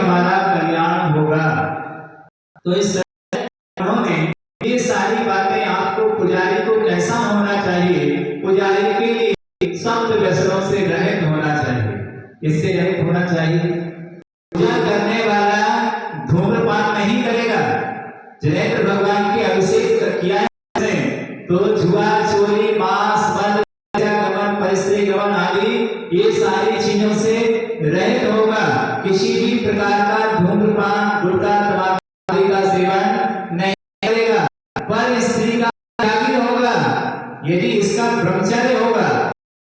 हमारा कल्याण होगा। तो इस उन्होंने ये सारी बातें आपको पुजारी को कैसा होना चाहिए, पुजारी के लिए सब व्यसनों से रहित होना चाहिए। इससे रहित होना चाहिए, पूजा करने वाला धूम्रपान नहीं करेगा। जनेन्द्र भगवान के अभिषेक किया है तो जुआ, चोरी, मांस, मद, गमन, परिस्त्री गमन आदि ये सारी चीजों से रहित होगा। किसी भी प्रकार का धूम्रपान, गुटखा, तंबाकू आदि का सेवन नहीं करेगा। पर स्त्री का त्यागी होगा। यदि इसका ब्रह्मचर्य होगा,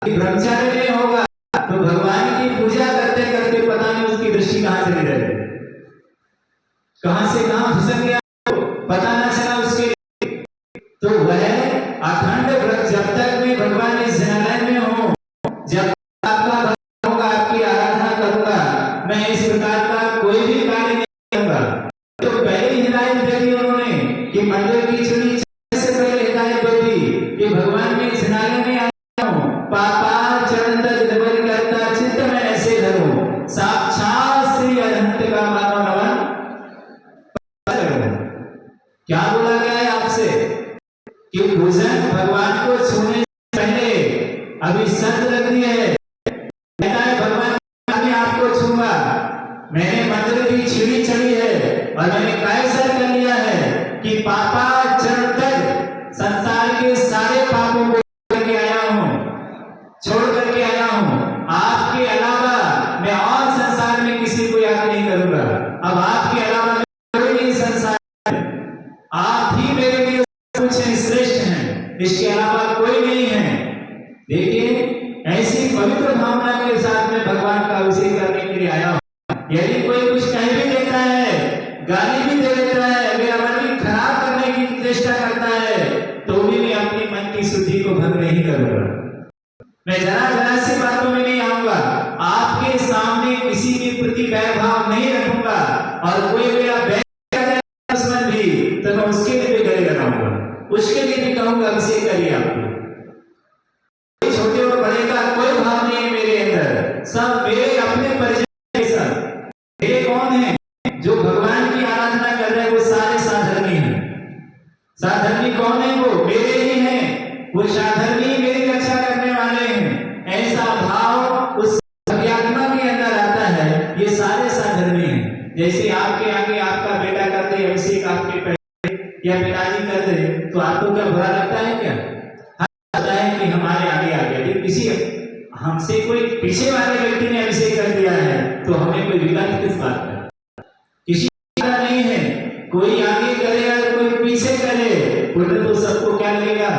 ब्रह्मचर्य नहीं होगा तो भगवान की पूजा करते करते पता नहीं उसकी दृष्टि कहां चली रही, कहां से कहां घुस गया पता न चला उसके। तो वह अखंड व्रत जब तक मैं भगवान इस जनालय में हूं, जब आपका भक्त होगा, आपकी आराधना करूंगा, मैं इस प्रकार का कोई भी कार्य नहीं करूंगा। तो पहले हिदायत दे दी उन्होंने कि मंदिर की चुनी से पहले हिदायत दे दी कि भगवान में जनालय में आया हूं, पापा चरण तज दबल करता चित्त में ऐसे धरूं, साक्षात श्री अनंत का मानव नमन। क्या बोला गया है आपसे कि भोजन भगवान को छूने से पहले अभी शर्त लग रही है, भगवान मैं आपको छूंगा, मैंने मंदिर की सीढ़ी चढ़ी है और मैंने कैसा कर लिया है कि पापा चरण तक संसार के सारे पापों को करके आया हूं, छोड़ करके आया हूं। आपके अलावा मैं और संसार में किसी को याद नहीं करूंगा। अब आपके अलावा कोई नहीं संसार, आप ही मेरे लिए कुछ श्रेष्ठ हैं, इसके अलावा कोई नहीं है। देखिए ऐसी पवित्र भावना के साथ में भगवान का अभिषेक करने के लिए आया हूं। यदि कोई कुछ कह भी देता है, गाली भी दे देता है, मेरा मन भी खराब करने की चेष्टा करता है, तो भी मैं अपने मन की शुद्धि को भंग नहीं करूंगा। मैं जरा जरा सी बातों में नहीं आऊंगा, आपके सामने किसी के प्रति वैरभाव नहीं रखूंगा और कोई मेरा दुश्मन भी तो मैं उसके लिए भी गले लगाऊंगा, उसके लिए भी कहूंगा अभिषेक करिए आपको। छोटे और बड़े का कोई भाव नहीं है मेरे अंदर, सब मेरे अपने परिचय के साथ। ये कौन है जो भगवान की आराधना कर रहे हैं, वो सारे साधर्मी हैं। साधर्मी कौन है? वो मेरे ही हैं, वो साधर्मी मेरी रक्षा करने वाले हैं। ऐसा भाव उस अध्यात्मा के अंदर आता है, ये सारे साधर्मी हैं। जैसे आपके आगे आपका बेटा कर दे अभिषेक, आपके पहले या पिताजी कर दे तो आपको क्या बुरा लगता है? क्या लगता है कि हमारे आगे आ गया? किसी हमसे कोई पीछे वाले व्यक्ति ने अभिषेक कर दिया है तो हमें कोई विकल्प किस बात का? किसी का नहीं है। कोई आगे करे और कोई पीछे करे, पुण्य तो सबको क्या लगेगा?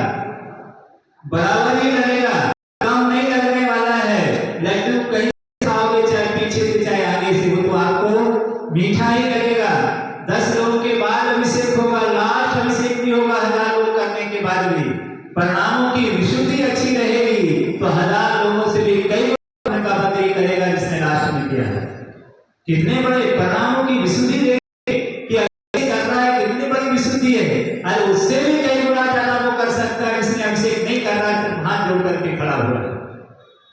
बराबर ही लगेगा, कम नहीं लगने वाला है। लड्डू कहीं खाओगे, चाहे पीछे से चाहे आगे से, वो तो आपको मीठा ही लगेगा। 10 लोगों के बाद अभिषेक होगा, लास्ट अभिषेक भी होगा 1000 लोग करने के बाद भी। परिणामों की विशुद्धि अच्छी रहेगी तो 1000 लोगों से भी कई गुना का बदली करेगा जिसने लास्ट में किया है। कितने बड़े परिणामों की विशुद्धि कि अभिषेक कर रहा है, कितनी बड़ी विशुद्धि है। अरे उससे भी कई गुना ज्यादा वो कर सकता है जिसने अभिषेक नहीं कर रहा है, हाथ जोड़ करके खड़ा हुआ है,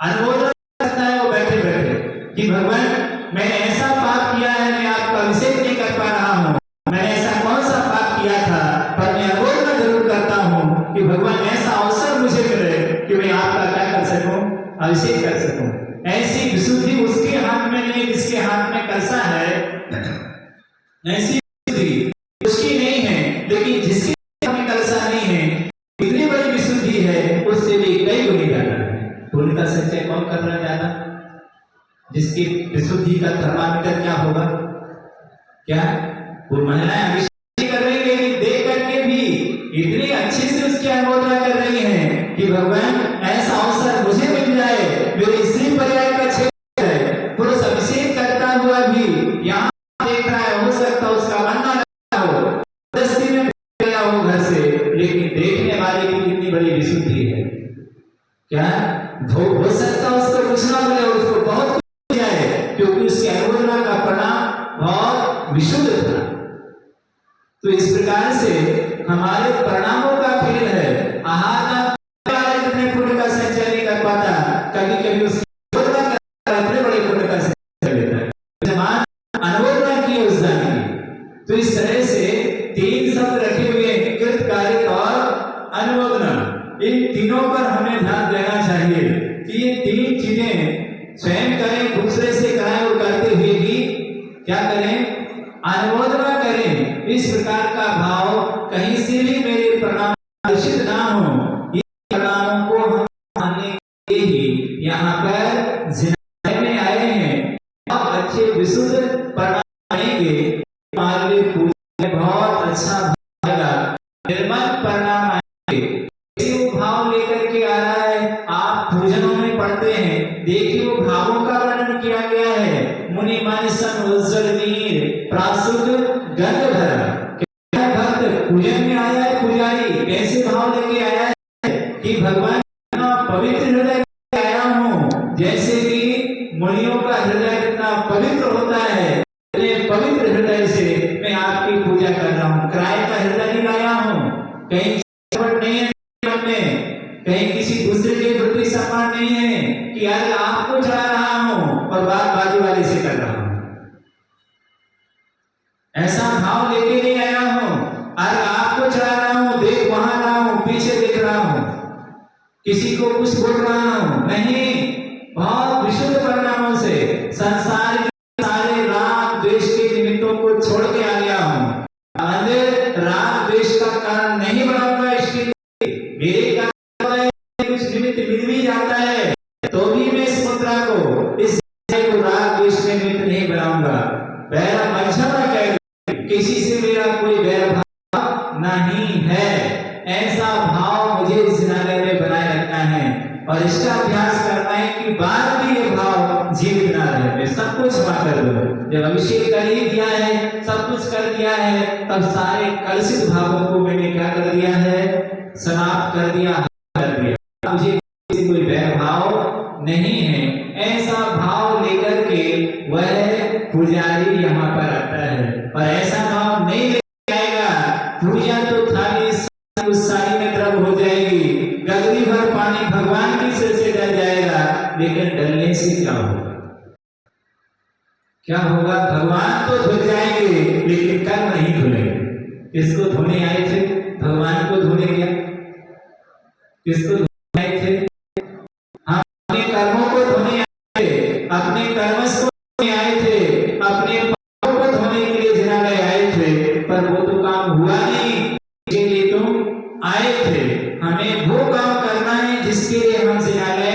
अनुमोदन करता है वो बैठे बैठे कि भगवान मैंने ऐसा पाप किया है, मैं आपका अभिषेक नहीं कर पा रहा हूँ, मैंने ऐसा कौन सा पाप किया था, पर मैं अनुमोदन जरूर करता हूँ कि भगवान ऐसा अवसर मुझे मिले कि मैं आपका क्या कर सकूं, अभिषेक कर सकूं। ऐसी विशुद्धि उसके हाथ में नहीं जिसके हाथ में कलसा है, ऐसी विशुद्धि उसकी नहीं है। लेकिन जिसके हाथ में कलसा नहीं है, इतनी बड़ी विशुद्धि है, उससे भी कई गुनी ज्यादा है। पुण्य का संचय कौन कर रहा है ज्यादा? जिसकी विशुद्धि का थर्मामीटर क्या होगा? क्या वो महिलाएं अभिषेक कर रही है, लेकिन देख करके भी इतनी अच्छी से उसकी अनुमोदना कर रही हैं कि भगवान ऐसा अवसर मुझे मिल जाए, मेरे स्त्री परिवार का क्षेत्र है, पुरुष अभिषेक करता हुआ भी यहाँ देख रहा है, हो सकता उसका मन ना लगा हो, दस्ती में गया हो घर से, लेकिन देखने वाले की कितनी बड़ी विशुद्धि है। क्या हो सकता उसको कुछ ना मिले, उसको बहुत कुछ जाए, क्योंकि उसकी अनुमोदना का परिणाम बहुत विशुद्ध था। तो इस प्रकार से हमारे परिणामों का खेल है। आहार जितने पुण्य का संचय नहीं कर पाता, कभी कभी उसकी अनुमोदना इतने बड़े पुण्य का संचय लेता है। अनुमोदना शब्द रखे हुए हैं, कृत, कारित और अनुमोदन। इन तीनों पर हमें ध्यान देना चाहिए कि ये तीन चीजें स्वयं करें, दूसरे से कराएं और करते हुए भी क्या करें, अनुमोदना करें। इस प्रकार का भाव कहीं से भी मेरे प्रणाम दूषित ना हो, ये प्रणामों को हम मानने के लिए ही यहाँ पर जिनालय में आए हैं। अब अच्छे विशुद्ध प्रणाम आएंगे, हमारे पूजा बहुत अच्छा भागा, निर्मल प्रणाम आएंगे। वो भाव लेकर के आ रहा है, आप पूजनों में पढ़ते हैं, देखिए वो भावों का वर्णन किया गया है। मुनि मानसन उज्जवल नीर प्रासुद गंध भरा। भक्त पूजन में आया है, पुजारी कैसे भाव लेके आया है कि भगवान पवित्र हृदय लेके आया हूँ। जैसे कि मुनियों का हृदय कितना पवित्र होता है, पवित्र हृदय से मैं आपकी पूजा कर रहा हूँ। किराए का हृदय नहीं लाया हूँ, कहीं नहीं है, कहीं किसी दूसरे के प्रति सम्मान नहीं है कि यार आपको चढ़ा रहा हूं और बात बाजू वाले से कर रहा हूं। ऐसा भाव लेके नहीं आया हूं, अरे आपको चढ़ा रहा हूं, देख वहां रहा हूं, पीछे देख रहा हूं, किसी को कुछ बोल रहा हूं, नहीं। बहुत विशुद्ध परिणामों से संसार के सारे राग द्वेष के निमित्तों को छोड़ के आ गया हूं। अंदर राग द्वेष का कारण नहीं बनाऊंगा, इसके मेरे कुछ निमित्त मिल भी जाता है तो भी मैं इस मुद्रा को, इस को राग द्वेष में निमित्त नहीं बनाऊंगा। बैर मच्छर कह, किसी से मेरा कोई बैर भाव नहीं है। ऐसा भाव मुझे इस जिनालय में बनाए रखना है और इसका अभ्यास करना है कि बाद भी ये भाव जीवित ना रहे। मैं सब कुछ क्षमा कर दूं, जब अभिषेक कर ही दिया है, सब कुछ कर दिया है, तब सारे कलुषित भावों को मैंने क्या कर दिया है, समाप्त कर दिया। मुझे कोई वैर भाव नहीं है। ऐसा भाव लेकर के वह पुजारी यहाँ पर आता है, और ऐसा भाव नहीं लेकर आएगा, पूजा तो थाली उस साड़ी में द्रव हो जाएगी, गगरी भर पानी भगवान की सिर से डल जाएगा, लेकिन डलने से क्या होगा, क्या होगा? भगवान तो धुल जाएंगे लेकिन कर्म नहीं धुलेंगे। किसको धोने आए थे? भगवान को धोने गया, किसको आए थे? हम अपने कर्मों को धोने आए थे, अपने कर्मस को धोने आए थे, अपने पापों को धोने के लिए जिनालय आए थे, पर वो तो काम हुआ नहीं जिसके लिए तुम आए थे। हमें वो काम करना है जिसके लिए हम जिनालय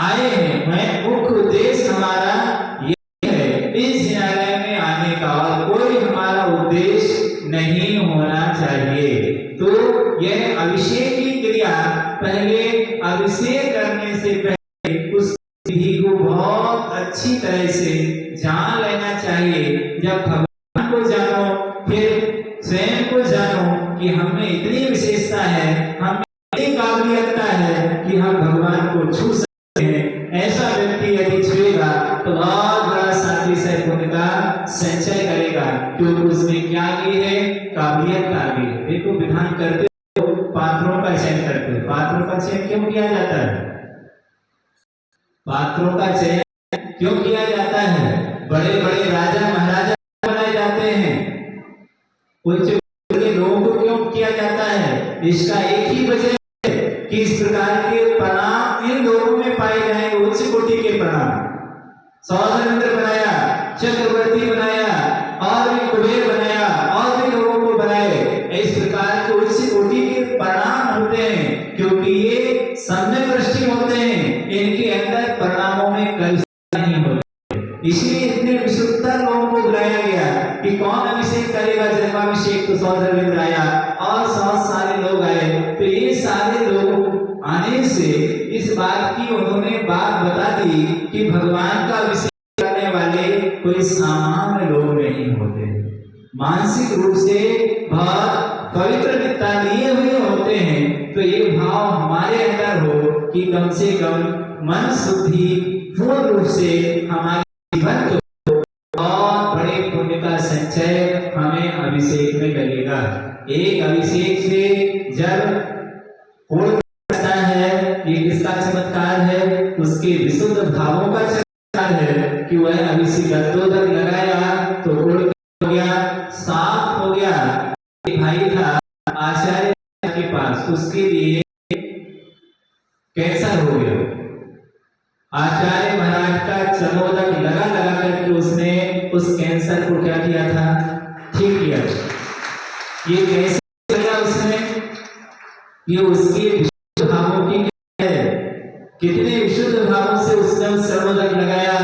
आए हैं। मैं मुख्य उद्देश्य हमारा ये है, इस जिनालय में आने का और कोई हमारा उद्देश्य नहीं होना चाहिए। तो यह अभिषेक की क्रिया, पहले अभिषेक करने से पहले उस विधि को बहुत अच्छी तरह से जान लेना चाहिए। जब भगवान को जानो, फिर स्वयं को जानो कि हमें इतनी विशेषता है, हमें इतनी काबिलियत है कि हम भगवान को छू सकते हैं। ऐसा व्यक्ति यदि छुएगा तो बहुत बड़ा शांति से पुण्य का संचय करेगा, क्योंकि उसमें क्या की है, काबिलियत आ गई। देखो विधान करते पात्रों का चयन करते हो, पात्रों का चयन क्यों किया जाता है? पात्रों का चयन क्यों किया जाता है? बड़े बड़े राजा महाराजा बनाए जाते हैं, उच्च के लोगों को क्यों किया जाता है? इसका एक ही वजह है कि इस प्रकार के प्रणाम इन लोगों में पाए जाएंगे, उच्च कोटि के प्रणाम। सौधर्मेंद्र बनाया, चक्रवर्ती बनाया, और भी कुबेर बनाया, और भी लोगों को बनाए। इस प्रकार के उच्च कोटि के प्रणाम होते हैं, क्योंकि ये सम्यक दृष्टि होते हैं, इनके अंदर प्रणामों में कलुषता नहीं होती। इसलिए इतने विशुद्धता लोगों को बुलाया गया कि कौन अभिषेक करेगा, जन्माभिषेक तो सौधर्मेंद्र आया और सारे लोग आए। तो ये सारे लोग आने से इस बात की उन्होंने बात बता दी कि भगवान का अभिषेक करने वाले कोई सामान्य लोग नहीं होते, मानसिक रूप से बहुत पवित्रता लिए हुए होते हैं। तो ये भाव हमारे अंदर हो कि कम से कम मन शुद्धि पूर्ण रूप से हमारे जीवन को, और बड़े पुण्य का संचय हमें अभिषेक में लगेगा। एक अभिषेक से जब पूर्ण है, ये किसका चमत्कार है? उसके विशुद्ध भावों का चमत्कार है कि वह अभिषेक लगाया तो हो गया, साफ हो गया। भाई था आचार्य महाराज का चमोदक लगा लगा करके उसने उस कैंसर को क्या किया था, ठीक किया। ये कैसे किया उसने, ये उसके विशुद्ध भावों की है। कितने विशुद्ध भावों से उसने चमोदक लगाया,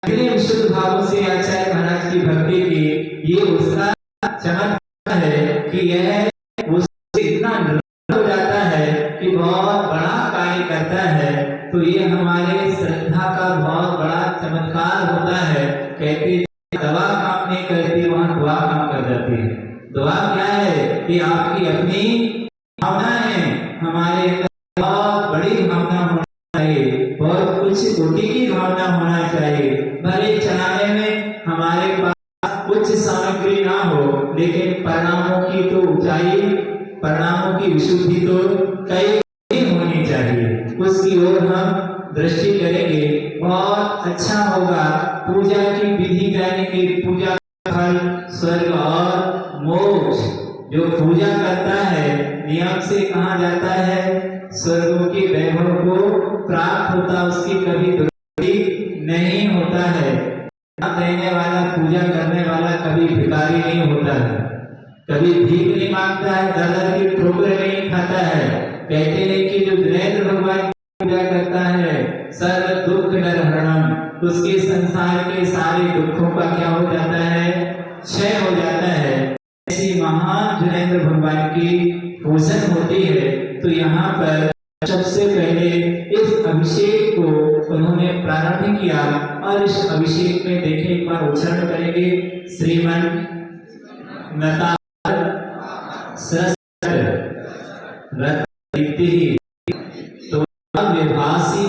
कितने विशुद्ध भावों से आचार्य महाराज की भक्ति की। ये उसका चमत्कार है कि यह उससे इतना हो जाता है कि बहुत बड़ा कार्य करता है। तो ये हमारे श्रद्धा का बहुत बड़ा चमत्कार होता है। कहते दवा काम नहीं करती, वहां दुआ काम कर जाती है। दुआ क्या है कि आपकी अपनी भावना है, हमारे अंदर बहुत बड़ी भावना होना चाहिए, बहुत उच्च कोटि की भावना होना चाहिए। भले चलाने में हमारे पास उच्च सामग्री ना हो, लेकिन परिणामों की तो ऊंचाई, परिणामों की विशुद्धि तो कई होनी चाहिए। उसकी ओर हम दृष्टि करेंगे, बहुत अच्छा होगा। पूजा की विधि जानेंगे, पूजा का फल स्वर्ग और मोक्ष। जो पूजा करता है नियम से कहा जाता है, स्वर्गों के वैभव को प्राप्त होता, उसकी कभी दुर्गति नहीं होता है। रहने वाला, पूजा करने वाला कभी भिखारी नहीं होता है, कभी भीख नहीं मांगता है, दर की ठोकर नहीं खाता है। कहते हैं कि जो नरेंद्र भगवान की पूजा करता है सर्व दुख नरहरणम, उसके संसार के सारे दुखों का क्या हो जाता है, क्षय हो जाता है। ऐसी महान नरेंद्र भगवान की पूजन होती है। तो यहाँ पर सबसे पहले इस अभिषेक को उन्होंने प्रारंभ किया और इस अभिषेक में देखें, एक बार उच्चारण करेंगे, श्रीमन नता तो विभासी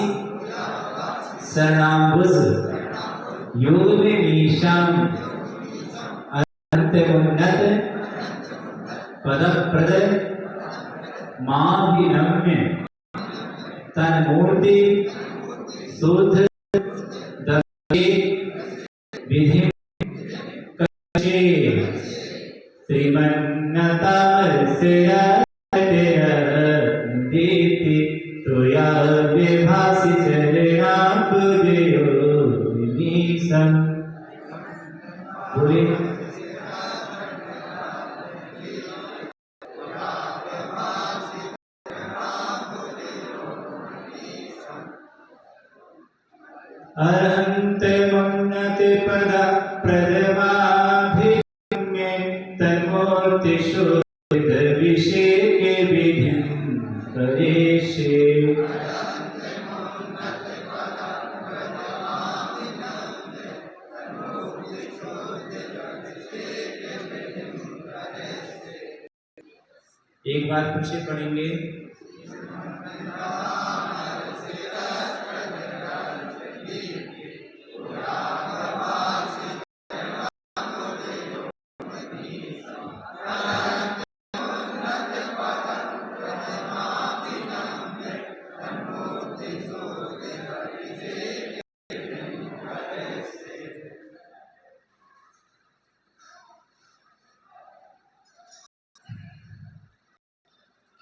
शरणाम्बुज योग में नीशाम अंत्योन्नत पदप्रद माभिनम्य तन्मूर्ति शुद्ध विधि श्रीमन्नतामर से तो या विभासी बोले अरहंत मुन्नति पद प्रदवाभिम्य तन्मूर्ति शुद्ध विषेके विधिं करेशे। एक बार फिर से पढ़ेंगे,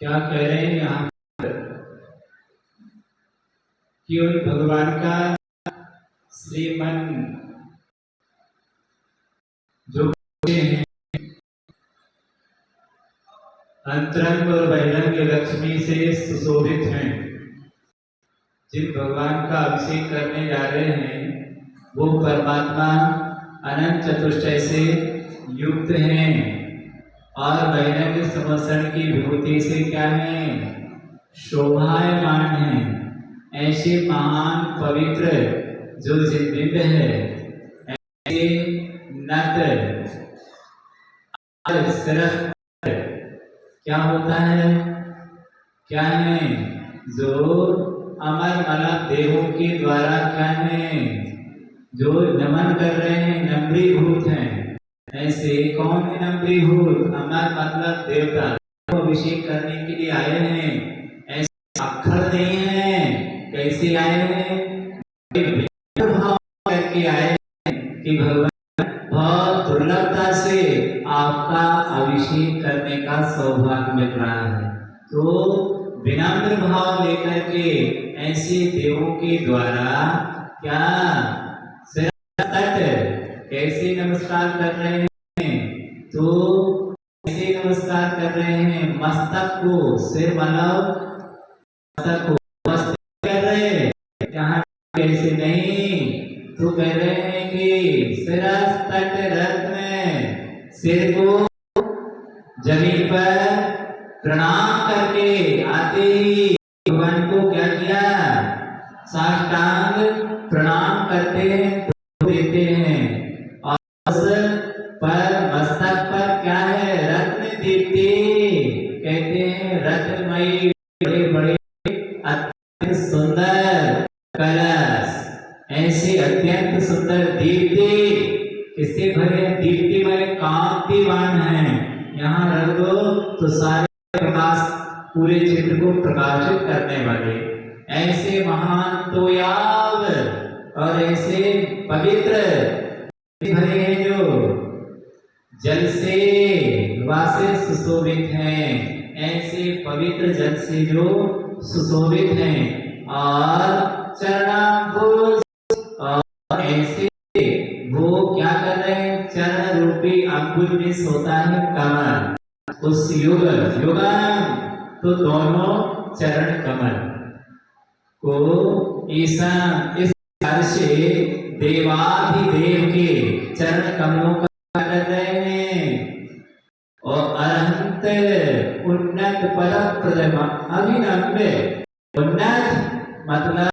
क्या कह रहे हैं यहाँ कि उन भगवान का श्रीमन जो हैं अंतरंग और बहिरंग लक्ष्मी से सुशोभित हैं। जिन भगवान का अभिषेक करने जा रहे हैं वो परमात्मा अनंत चतुष्टय से युक्त हैं और बहिरंग समर्षण की विभूति से क्या है, शोभायमान है। ऐसे महान पवित्र जो जिनबिंब है, ऐसे नत क्या होता है, क्या है, जो अमर मलक देवों के द्वारा क्या है, जो नमन कर रहे हैं, नम्रीभूत हैं। ऐसे कौन है नम्रीभूत, अमर मतलब देवता, तो अभिषेक करने के लिए आए हैं। ऐसे अक्षर नहीं है, कैसे आए हैं, भाव करके आए हैं कि भगवान बहुत दुर्लभता से आपका अभिषेक करने का सौभाग्य मिल रहा है। तो विनम्र भाव लेकर के ऐसे देवों के द्वारा क्या सिर तट कैसे नमस्कार कर रहे हैं? तो कैसे नमस्कार कर रहे हैं? मस्तक को, सिर मतलब मस्तक को मस्तक कर रहे हैं, यहाँ कैसे नहीं। तो कह रहे हैं कि सिर तट रथ में सिर को जमीन पर प्रणाम करके आते ही भगवान को क्या किया? साष्टांग प्रणाम करते हैं, देते हैं। और उस पर मस्तक पर क्या है? रत्न दीप्ति, कहते हैं रत्नमयी बड़े बड़े अत्यंत सुंदर कलश, ऐसे अत्यंत सुंदर दीप्ति किससे भरे? दीप्तिमय कांतिवान है। यहाँ रख दो तो सारे प्रकाश पूरे चित्र को प्रकाशित करने वाले ऐसे महान तोयाब और ऐसे पवित्र भरे हैं जो जल से वासे सुशोभित हैं, ऐसे पवित्र जल से जो सुशोभित हैं। और चरणाम्बुज, और ऐसे वो क्या कर रहे हैं? चरण रूपी अंबुज में सोता है कमल, उस युगल युगल तो दोनों चरण कमल को ईसा इस से देवाधिदेव के चरण कमलों का कर रहे हैं। और अरहंत उन्नत पद प्रदमा अभिनव्य, उन्नत मतलब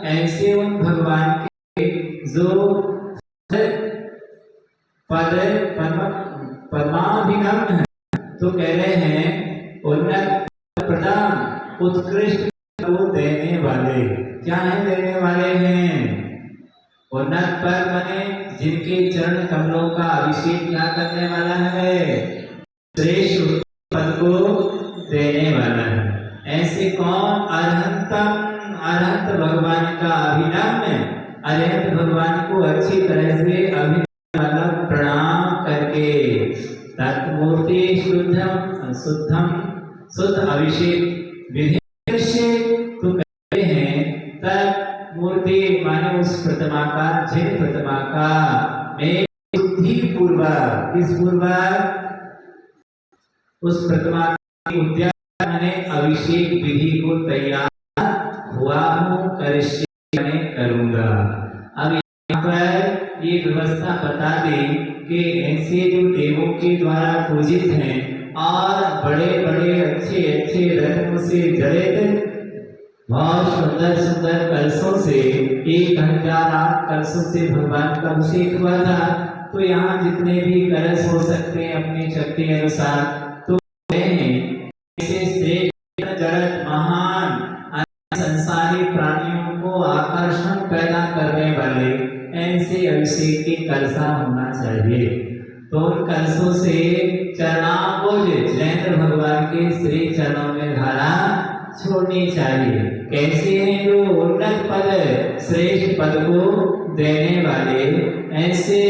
ऐसे उन भगवान के जो पद पद्माभिनव है। तो कह रहे हैं उन्नत प्रदान उत्कृष्ट को देने वाले, क्या है? देने वाले हैं। उन्नत पद बने जिनके चरण कमलों का अभिषेक क्या करने वाला है? श्रेष्ठ पद को देने वाला है। ऐसे कौन? अरहंतम, अरहंत भगवान का अभिनव, अरहंत भगवान को अच्छी तरह से अभिनव मतलब प्रणाम करके तत्मूर्ति शुद्धम शुद्धम शुद्ध अभिषेक विधि से। तो कहते हैं तत्मूर्ति माने उस प्रतिमा का, जिन प्रतिमा का मैं शुद्धि पूर्वक, किस पूर्वक? उस प्रतिमा की उद्यान माने अभिषेक विधि को तैयार हुआ हूँ, करिष्ये माने करूंगा। अब यहाँ पर ये व्यवस्था बता दें कि ऐसे जो देवों के द्वारा पूजित हैं और बड़े बड़े अच्छे अच्छे रत्नों से जड़ित बहुत सुंदर सुंदर कलशों से 1008 कलशों से भगवान का अभिषेक हुआ था। तो यहाँ जितने भी कलश हो सकते हैं अपनी शक्ति अनुसार, तो ऐसे श्रेष्ठ जड़त महान संसारी प्राणियों को आकर्षण पैदा करने वाले ऐसे अभिषेक की कलशा होना चाहिए। तो उन कलशों से चरणाम्बुज जयेंद्र भगवान के श्री चरणों में धारा छोड़नी चाहिए। कैसे हैं? जो उन्नत पद, श्रेष्ठ पद को देने वाले ऐसे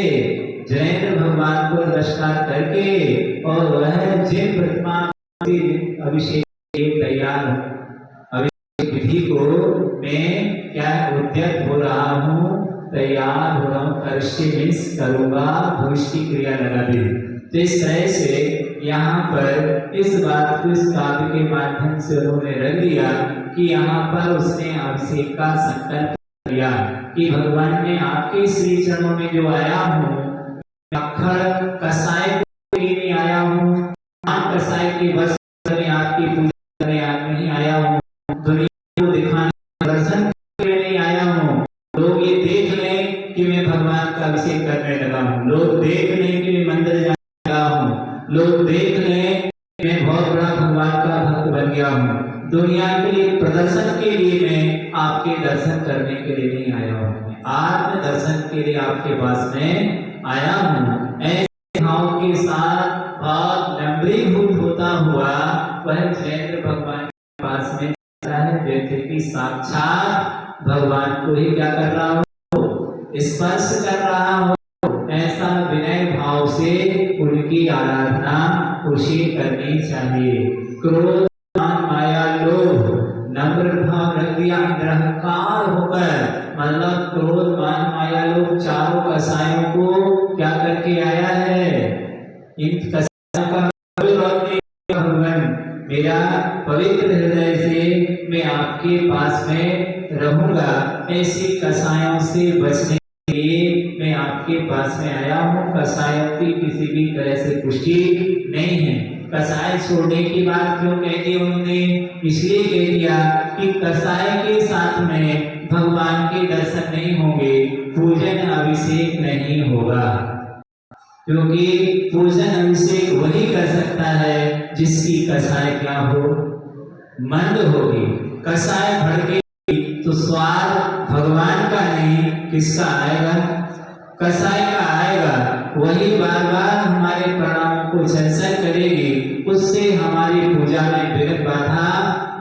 जयेंद्र भगवान को नमस्कार करके, और वह जिन प्रतिमा अभिषेक तैयार अभिषेक विधि को मैं क्या उद्यत हो रहा हूँ, तैयार हो रहा हूँ, करिष्ये मिस करूंगा, भविष्य की क्रिया लगा दी। तो इस तरह से यहाँ पर इस बात को इस काव्य के माध्यम से उन्होंने रख दिया कि यहाँ पर उसने अभिषेक का संकल्प किया कि भगवान ने आपके श्री चरणों में जो आया हूँ, अक्षर कसाय को नहीं आया हूँ, कसाय के बस में आपकी पूजा करने नहीं आया हूँ, दुनिया को दिखाने दर्शन करने नहीं आया हूँ। लोग ये देख लें कि मैं भगवान का अभिषेक करने लगा हूँ, लोग देख लें कि मैं मंदिर जाने लगा हूँ, लोग देख लें कि मैं बहुत बड़ा भगवान का भक्त बन गया हूँ। दुनिया के लिए प्रदर्शन के लिए मैं आपके दर्शन करने के लिए नहीं आया हूँ, आत्म दर्शन के लिए आपके पास में आया हूँ। ऐसे भाव के साथ बहुत नम्रीभूत होता हुआ वह जयेंद्र भगवान के पास में है, जैसे कि साक्षात भगवान को ही क्या कर रहा हो, स्पर्श कर रहा हो। ऐसा विनय भाव से उनकी आराधना उसे करनी चाहिए। क्रोध माया लोभ नम्र भाव रख दिया, निरहंकार होकर, मतलब क्रोध कसायों को क्या करके आया है? इन कसायों का भगवान, मेरा पवित्र हृदय से मैं आपके पास में रहूंगा, ऐसी कसायों से बचने के लिए मैं आपके पास में आया हूँ। कसायों की किसी भी तरह से पुष्टि नहीं है। कसाय छोड़ने की बात क्यों कह दी उन्होंने? इसलिए कह दिया कि कसाय के साथ में भगवान के दर्शन नहीं होंगे, पूजन अभिषेक नहीं होगा, क्योंकि पूजन अभिषेक वही कर सकता है जिसकी कसाय क्या हो? मंद होगी। कसाय भड़केगी तो स्वाद भगवान का नहीं, किसका आएगा? कसाय का आएगा। वही बार बार हमारे प्रणामों को चंचल करेगी, उससे हमारी पूजा में विघ्न बाधा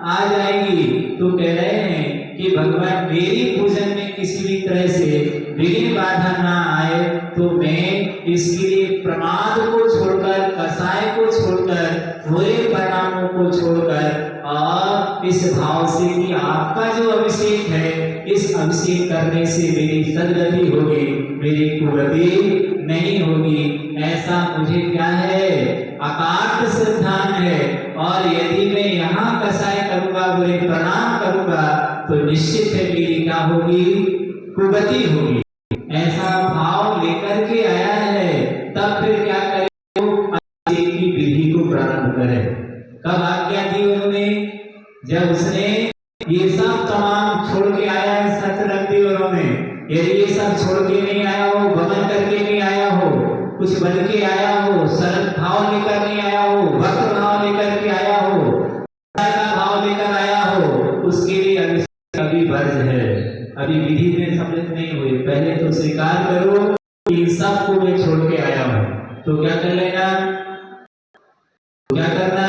आ जाएगी। तो कह रहे हैं कि भगवान मेरी पूजन में किसी भी तरह से विघ्न बाधा ना आए, तो मैं इसके लिए प्रमाद को छोड़कर, कसाय को छोड़कर, बुरे परिणामों को छोड़कर, और इस भाव से कि आपका जो अभिषेक है, इस अभिषेक करने से मेरी सदगति होगी, मेरी कुगति नहीं होगी, ऐसा मुझे क्या है? अकाट सिद्धांत है। और यदि मैं यहाँ कसाय करूंगा, बुरे प्रणाम करूंगा, तो निश्चित है मेरी क्या होगी? कुगति होगी। ऐसा भाव लेकर के आया है, तब फिर क्या करें? अभिषेक की विधि को प्रारंभ करें। कब आज्ञा दी उन्होंने? जब उसने ये सब तमाम छोड़ के आया है, सच रख दी उन्होंने। यदि ये सब छोड़ के नहीं आया हो, गमन करके नहीं आया हो, कुछ बन के आया हो, सरल भाव लेकर नहीं आया हो, भक्त भाव लेकर के आया हो, भाव लेकर आया हो, उसके लिए अभिषेक अभी वर्ज है, अभी विधि में सम्मिलित नहीं हुई। पहले तो स्वीकार करो कि इन सब को मैं छोड़ के आया हूँ। तो क्या कर लेना? क्या करना?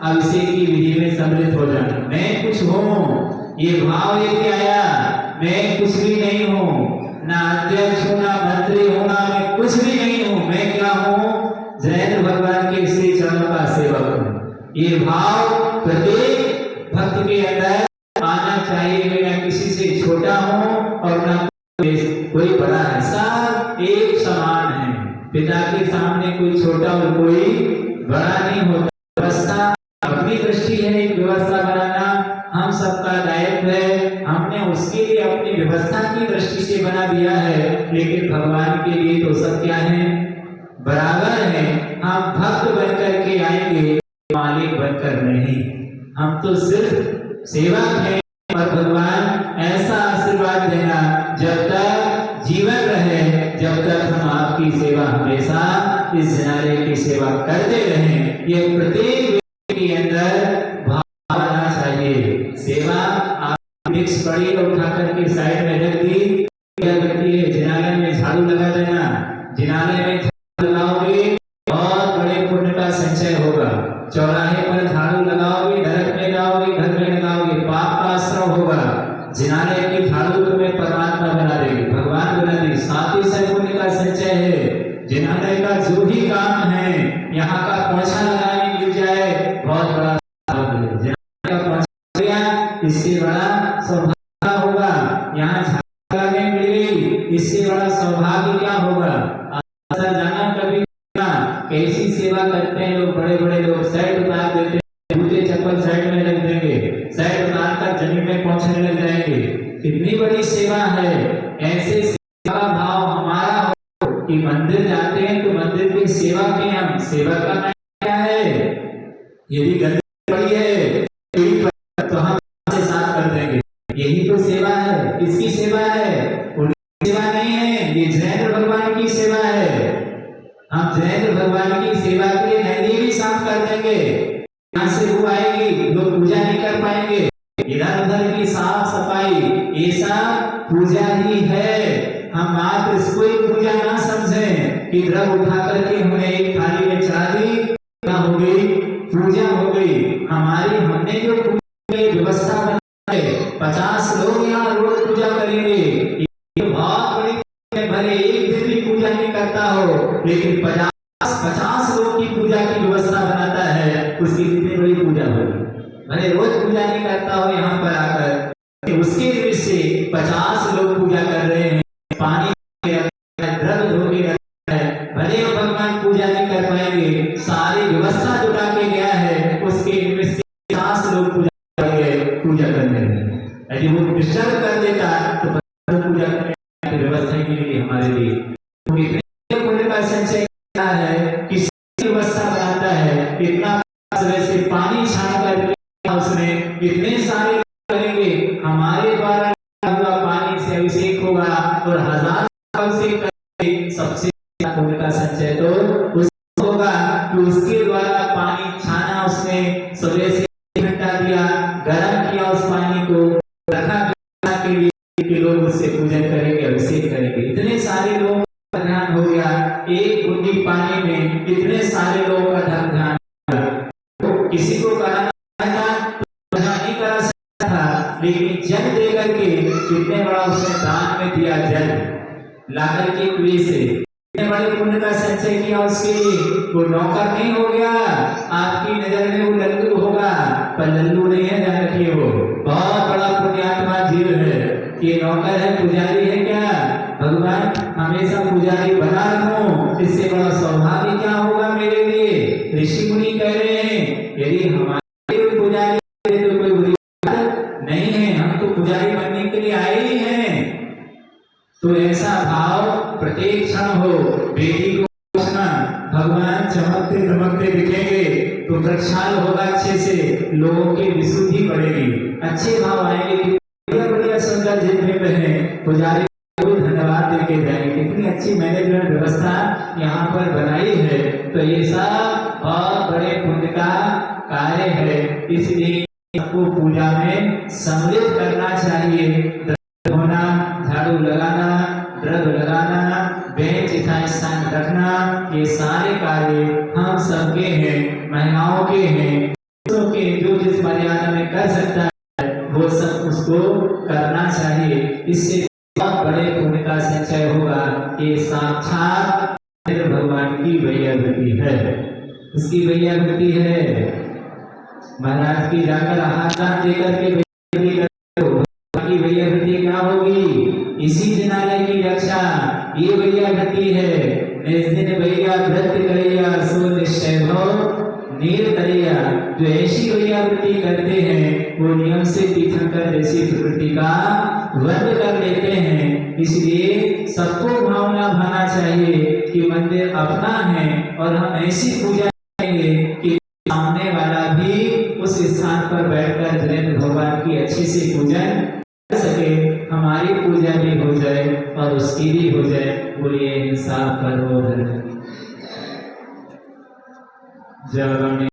अभिषेक की विधि में सम्मिलित हो जाना। मैं कुछ हूँ, ये भाव लेके आया, मैं कुछ भी नहीं हूँ, ना अध्यक्ष हूँ, ना मंत्री हूँ, ना मैं कुछ भी नहीं हूँ। मैं क्या हूँ? जैन भगवान के श्री चरणों का सेवक हूँ। ये भाव प्रत्येक भक्त के अंदर आना चाहिए। मैं ना किसी से छोटा हूँ और ना कोई बड़ा है, सब एक समान है। पिता के सामने कोई छोटा और कोई बड़ा नहीं होता। व्यवस्था अपनी दृष्टि है, एक व्यवस्था बनाना हम सबका दायित्व है। हमने उसके लिए अपनी व्यवस्था की दृष्टि से बना दिया है, लेकिन भगवान के लिए तो सब क्या है? बराबर है। हम भक्त बनकर के आएंगे, मालिक बनकर नहीं। हम तो सिर्फ सेवक हैं। और भगवान ऐसा आशीर्वाद देना, जब तक जीवन रहे, जब तक हम आपकी सेवा हमेशा इस जनारे की सेवा करते रहें, ये प्रत्येक व्यक्ति के अंदर भाव आना चाहिए। सेवा आप मिक्स पड़ी और उठा करके साइड में रख दी, क्या करती है? जिनालय में झाड़ू लगा देना। जिनालय में झाड़ू लगाओगे बहुत बड़े पुण्य का संचय होगा। चौराहे पर झाड़ू लगाओगे, नरक में जाओगे, घर में लगाओगे, पाप का आश्रय होगा। जिनालय की झाड़ू तुम्हें परमात्मा बना देगी, भगवान बना देगी, साथ ही साथ पुण्य का संचय है। जिनालय का जो भी काम है, यहाँ का पोछा लगाने मिल जाए, बहुत बड़ा जिनालय का पोछा गया, इससे बड़ा सौभाग्य होगा। यहाँ झाड़ू लगाने मिल गई, इससे बड़ा सौभाग्य क्या होगा? जाना कभी कैसी सेवा करते हैं लोग, बड़े बड़े लोग साइड उतार देते हैं, जूते चप्पल साइड में रख देंगे, साइड उतार कर जमीन में पहुंचने लग जाएंगे। कितनी बड़ी सेवा है। ऐसे सेवा का भाव हमारा हो कि मंदिर जाते हैं तो मंदिर की सेवा के हम सेवा का क्या है? यदि गंदगी पड़ी है तो हम साफ कर देंगे, यही तो सेवा है। किसकी सेवा है? उनकी सेवा नहीं है, ये जैन भगवान की सेवा है। हम जैन भगवान की सेवा के लिए नदी भी साफ कर देंगे। यहाँ से वो आएगी, लोग पूजा नहीं कर पाएंगे। इधर उधर की साफ सफाई, ये सब पूजा ही है। हम मात्र इसको ही पूजा ना समझें कि द्रव उठा करके हमने एक थाली में चढ़ा दी, क्या हो गई? पूजा हो गई हमारी। हमने जो पूजा की व्यवस्था बनाई है, 50 लोग यहाँ रोज पूजा करेंगे, ये बहुत बड़ी। भले एक दिन भी पूजा नहीं करता हो, लेकिन 50 लोग की पूजा की व्यवस्था बनाता है, उसकी कितनी बड़ी पूजा होगी। भले रोज पूजा नहीं करता हो यहाँ पर आकर, उसके दृष्टि से 50 लोग पूजा कर रहे हैं। पानी भगवान पूजा नहीं कर पाएंगे। सारी व्यवस्था जुटा के गया है, उसके इनमें से 50 लोग पूजा करने लगे। यदि वो डिस्टर्ब कर देता तो पूजा करने की व्यवस्था के लिए हमारे लिए तो इतने पुण्य का संचय क्या है, किसी व्यवस्था बनाता है, इतना वैसे पानी छान कर उसमें इतने सारे करेंगे, हमारे द्वारा हुआ पानी से अभिषेक होगा और 1000 अभिषेक करेंगे, सबसे पुण्य का संचय तो उसको होगा कि उसके द्वारा पानी छाना, उसने सुबह से 1 घंटा दिया, गर्म किया उस पानी को, रखा के लिए कि लोग उससे पूजन करेंगे, अभिषेक करेंगे। इतने सारे लोगों का ध्यान हो गया, एक बूंदी पानी में इतने सारे लोगों का ध्यान। तो किसी को कराना था तो नहीं करा सकता था, लेकिन जल दे करके कितने बड़ा उसने दान में दिया, जल लाकर के कुएं से इतने बड़े पुण्य का संचय किया उसके लिए। वो नौकर नहीं हो गया, आपकी नजर में वो लल्लू होगा, पर लल्लू नहीं है, ध्यान रखिए, वो बहुत बड़ा पुण्यात्मा जीव है। ये नौकर है, पुजारी है क्या? भगवान हमेशा पुजारी बना रखूं, इससे बड़ा सौभाग्य क्या होगा मेरे लिए। ऋषि मुनि कह रहे हैं यदि हमारे पुजारी तो कोई बुरी बात नहीं है, हम तो पुजारी बनने के लिए आए ही हैं। तो ऐसा भाव प्रत्येक क्षण हो, बेटी को भगवान चमकते दमकते दिखेंगे तो प्रक्षाल होगा अच्छे से, लोगों की विशुद्धि बढ़ेगी, अच्छे भाव आएंगे। बढ़िया सुंदर जितने है पुजारी को धन्यवाद देके जाएंगे, कितनी अच्छी मैनेजमेंट व्यवस्था यहाँ पर बनाई है। तो ये सब बहुत बड़े पुण्य का कार्य है, इसलिए सबको पूजा में सम्मिलित करना चाहिए। होना, झाड़ू लगाना, द्रव्य लगाना, बेंच तथा स्थान रखना, ये सारे कार्य हम सबके हैं, महिलाओं के हैं, के जो जिस मर्यादा में कर सकता है वो सब उसको करना चाहिए। इससे बहुत बड़े पुण्य का संचय होगा। ये साक्षात भगवान की वैयावृत्ति है, इसकी वैयावृत्ति है। महाराज की जाकर हाथ देकर के की वैयावृत्ति क्या होगी, इसी जिनालय की रक्षा, ये वैयावृत्ति है। इस दिन वैया व्रत करिया सो निश्चय भव नीर करिया। जो ऐसी वैयावृत्ति करते हैं वो नियम से तीर्थंकर जैसी प्रकृति का वध कर लेते हैं। इसलिए सबको भावना भाना चाहिए कि मंदिर अपना है और हम ऐसी पूजा करेंगे कि सामने वाला भी उस स्थान पर बैठकर जयंत भगवान की अच्छे से पूजन कर सके, हमारी पूजा भी हो जाए और उसकी भी हो जाए। बोलिए इंसाफ करो धर्म जब